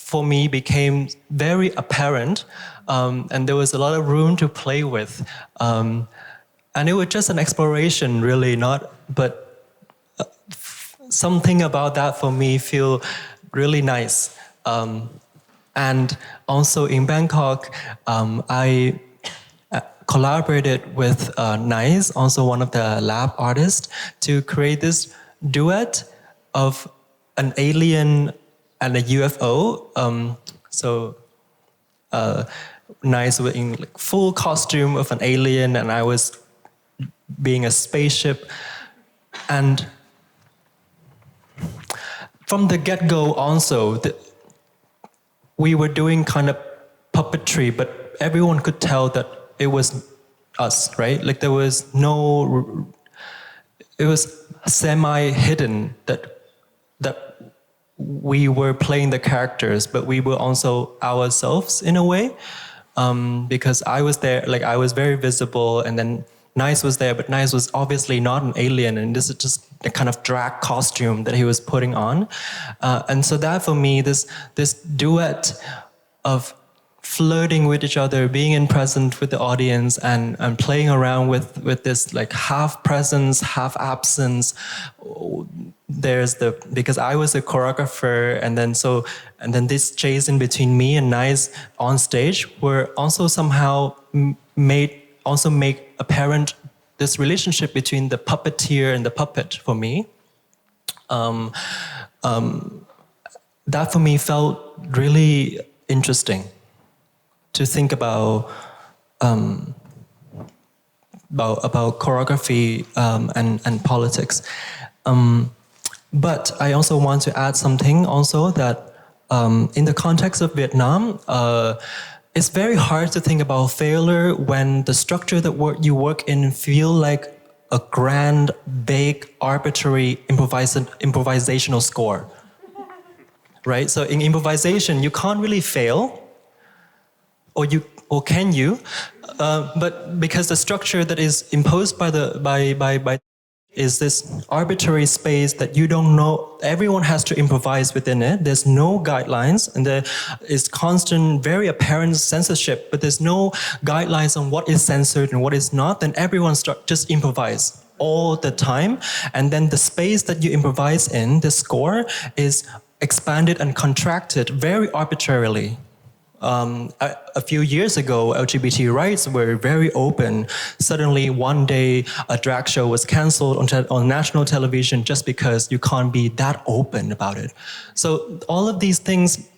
for me became very apparent, and there was a lot of room to play with. And it was just an exploration, really, but something about that for me feel really nice. And also in Bangkok, I collaborated with Nice, also one of the lab artists, to create this duet of an alien and a UFO. Nice was in like full costume of an alien, and I was being a spaceship. And from the get-go also, we were doing kind of puppetry, but everyone could tell that it was us, right? Like there was it was semi-hidden that we were playing the characters, but we were also ourselves in a way, because I was there, like I was very visible, and then Nice was there, but Nice was obviously not an alien, and this is just a kind of drag costume that he was putting on. And so that for me, this duet of flirting with each other, being in present with the audience, and playing around with this like half presence, half absence. Because I was a choreographer, and then this chase in between me and Nice on stage were also somehow make apparent this relationship between the puppeteer and the puppet for me. That for me felt really interesting to think about choreography and politics. But I also want to add something also that in the context of Vietnam, it's very hard to think about failure when the structure that you work in feel like a grand, big, arbitrary improvisational score, right? So in improvisation, you can't really fail, or can you? But because the structure that is imposed by is this arbitrary space that you don't know, everyone has to improvise within it. There's no guidelines, and there is constant, very apparent censorship, but there's no guidelines on what is censored and what is not. Then everyone just improvise all the time. And then the space that you improvise in, the score, is expanded and contracted very arbitrarily. A few years ago, LGBT rights were very open. Suddenly, one day, a drag show was canceled on national television just because you can't be that open about it. So all of these things,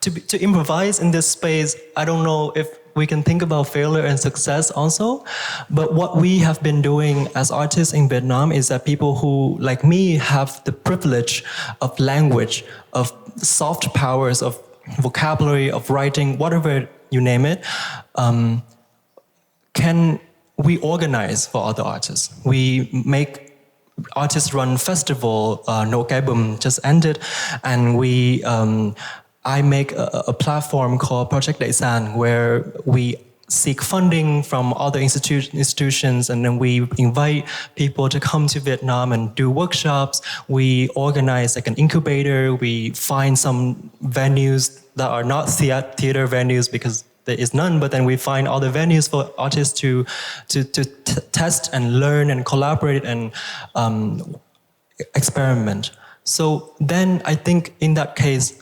to improvise in this space, I don't know if we can think about failure and success also. But what we have been doing as artists in Vietnam is that people who, like me, have the privilege of language, of soft powers, of vocabulary, of writing, whatever you name it, we organize for other artists. We make artists run festival. No Cái Bum just ended, and I make a platform called Project Đại Sản, where we seek funding from other institutions, and then we invite people to come to Vietnam and do workshops. We organize like an incubator. We find some venues that are not theater venues because there is none, but then we find other venues for artists to test and learn and collaborate and experiment. So then I think in that case,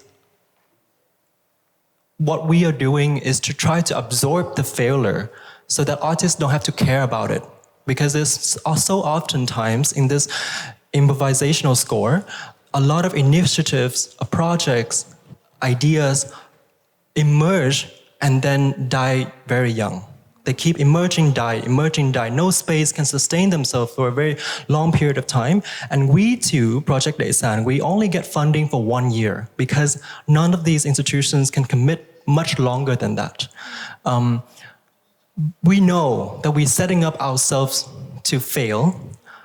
what we are doing is to try to absorb the failure so that artists don't have to care about it. Because there's so oftentimes in this improvisational score, a lot of initiatives, projects, ideas emerge and then die very young. They keep emerging, die. No space can sustain themselves for a very long period of time. And we too, Project Đại Sản, we only get funding for 1 year because none of these institutions can commit much longer than that. We know that we're setting up ourselves to fail,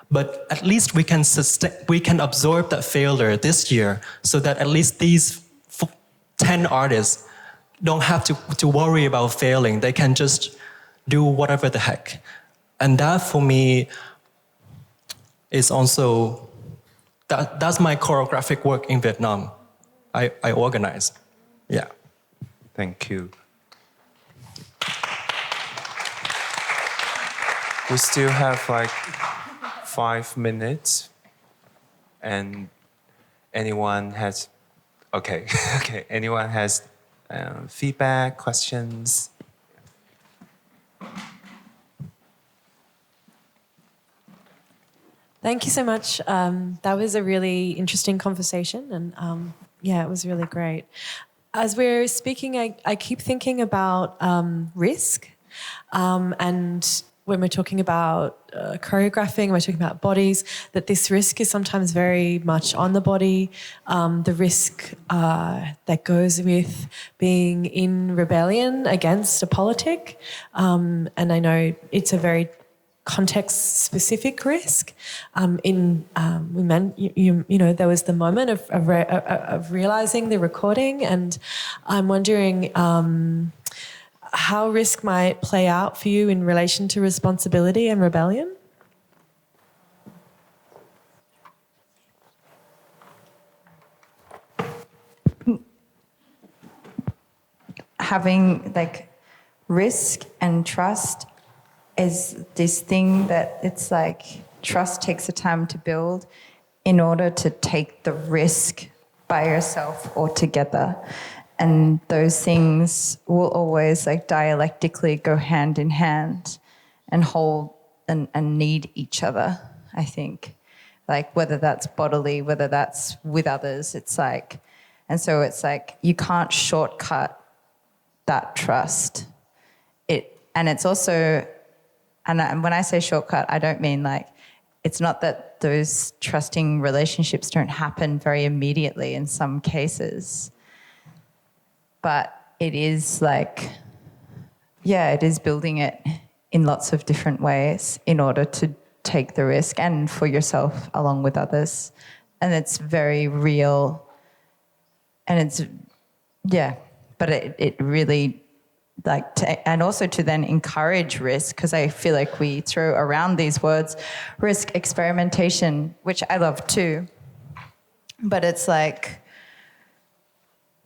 but at least we can absorb that failure this year so that at least these 10 artists don't have to worry about failing. They can just do whatever the heck. And that for me is also, that's my choreographic work in Vietnam. I organize. Yeah. Thank you. We still have like 5 minutes, and anyone has, okay, okay. Anyone has feedback, questions? Thank you so much. That was a really interesting conversation, and yeah, it was really great. As we're speaking, I keep thinking about risk, and when we're talking about choreographing, we're talking about bodies, that this risk is sometimes very much on the body, the risk that goes with being in rebellion against a politic, and I know it's a very context-specific risk. You know, there was the moment of realizing the recording, and I'm wondering how risk might play out for you in relation to responsibility and rebellion. Having like risk and trust is this thing that it's like trust takes the time to build in order to take the risk by yourself or together. And those things will always like dialectically go hand in hand and hold and need each other, I think. Like whether that's bodily, whether that's with others, it's like, and so it's like you can't shortcut that trust. And it's also, and when I say shortcut, I don't mean like, it's not that those trusting relationships don't happen very immediately in some cases, but it is like, yeah, it is building it in lots of different ways in order to take the risk and for yourself along with others. And it's very real. And it's, yeah, but it really, like, and also to then encourage risk, because I feel like we throw around these words, risk, experimentation, which I love too. But it's like,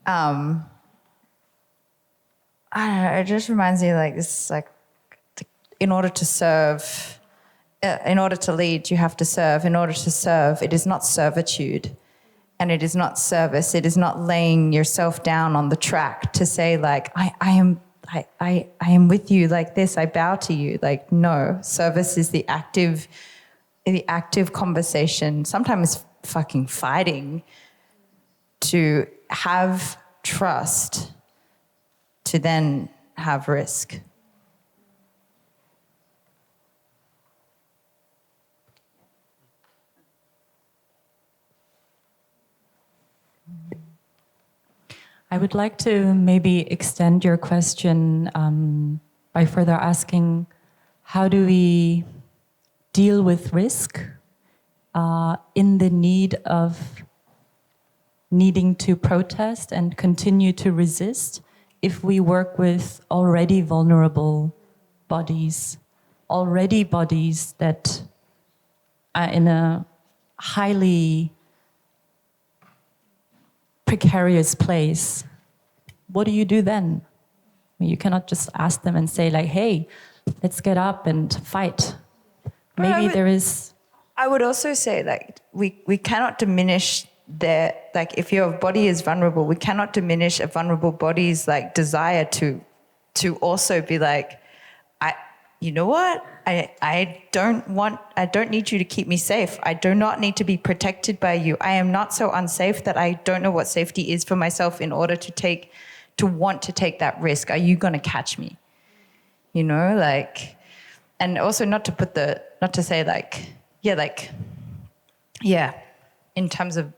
I don't know, it just reminds me like this, like, in order to serve, in order to lead, you have to serve. In order to serve, it is not servitude. And it is not service. It is not laying yourself down on the track to say like, I am with you like this, I bow to you. Like, no, service is the active conversation, sometimes fucking fighting to have trust, to then have risk. I would like to maybe extend your question by further asking, how do we deal with risk in the need of needing to protest and continue to resist if we work with already vulnerable bodies, already bodies that are in a highly precarious place? What do you do then? I mean, you cannot just ask them and say like, hey, let's get up and fight. Maybe there is... I would also say like, we cannot diminish their, like if your body is vulnerable, we cannot diminish a vulnerable body's like desire to also be like, you know what? I don't need you to keep me safe. I do not need to be protected by you. I am not so unsafe that I don't know what safety is for myself in order to want to take that risk. Are you going to catch me? You know, like, and also not to say like, in terms of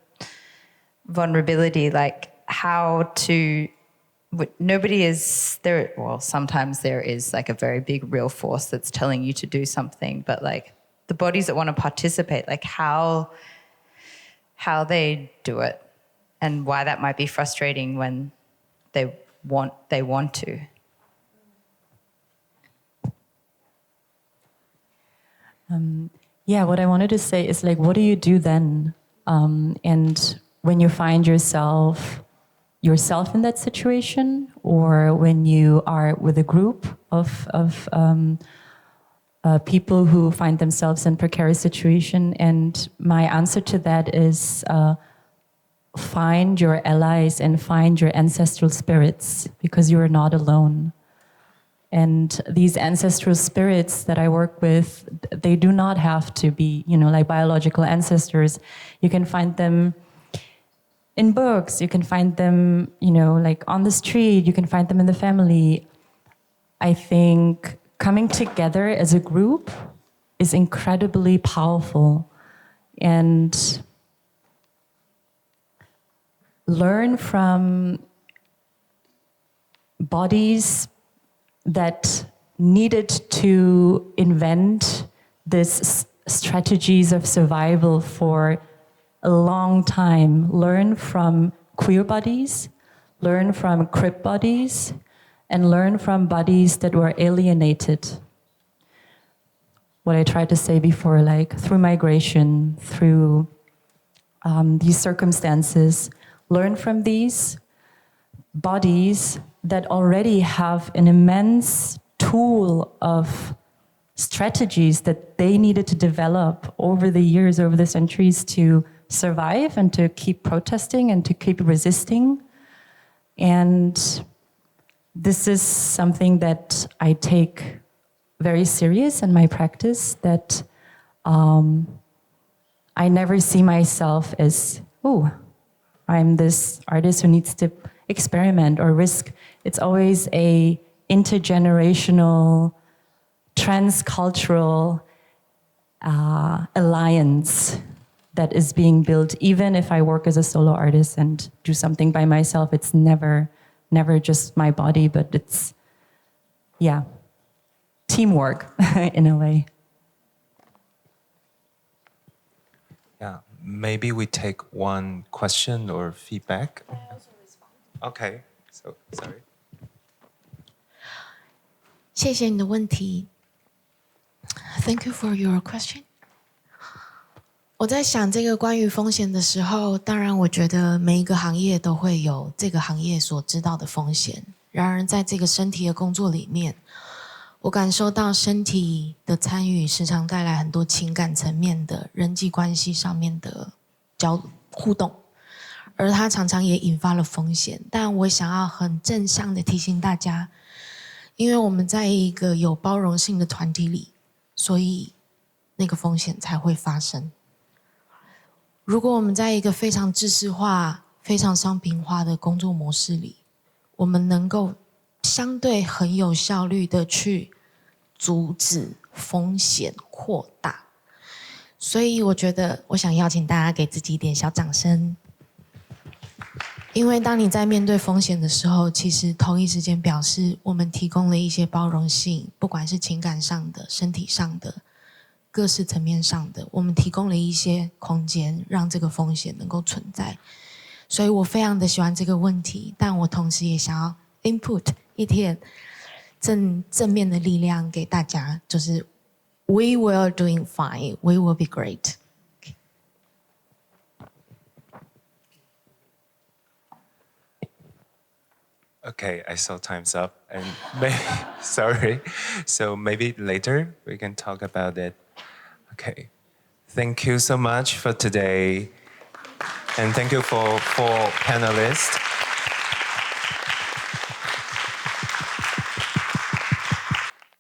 vulnerability, like how to, nobody is there. Well, sometimes there is like a very big real force that's telling you to do something, but like the bodies that want to participate, like how they do it and why that might be frustrating when they want to. Yeah, what I wanted to say is like, what do you do then? And when you find yourself yourself in that situation, or when you are with a group of people who find themselves in precarious situation. And my answer to that is find your allies and find your ancestral spirits, because you are not alone. And these ancestral spirits that I work with, they do not have to be, like biological ancestors. You can find them in books, you can find them, like on the street, you can find them in the family. I think coming together as a group is incredibly powerful, and learn from bodies that needed to invent these strategies of survival for a long time. Learn from queer bodies, learn from crip bodies, and learn from bodies that were alienated. What I tried to say before, like through migration, through these circumstances, learn from these bodies that already have an immense tool of strategies that they needed to develop over the years, over the centuries, to survive and to keep protesting and to keep resisting. And this is something that I take very serious in my practice, that I never see myself as, I'm this artist who needs to experiment or risk. It's always a intergenerational, transcultural alliance that is being built. Even if I work as a solo artist and do something by myself, it's never just my body, but it's, teamwork in a way. Yeah, maybe we take one question or feedback. Okay, so sorry. 谢谢你的问题。Thank you for your question. 我在想这个关于风险的时候，当然我觉得每一个行业都会有这个行业所知道的风险。然而在这个身体的工作里面，我感受到身体的参与时常带来很多情感层面的人际关系上面的互动，而它常常也引发了风险。但我想要很正向的提醒大家，因为我们在一个有包容性的团体里，所以那个风险才会发生。如果我们在一个非常制式化、非常商品化的工作模式里，我们能够相对很有效率的去阻止风险扩大。所以我觉得我想邀请大家给自己一点小掌声，因为当你在面对风险的时候，其实同一时间表示我们提供了一些包容性，不管是情感上的、身体上的、各式层面上的，我们提供了一些空间，让这个风险能够存在。所以我非常的喜欢这个问题，但我同时也想要 input 一点正面的力量给大家，就是 we will doing fine, we will be great. Okay, I saw time's up, and sorry. So maybe later we can talk about it. Okay, thank you so much for today, and thank you for panelists.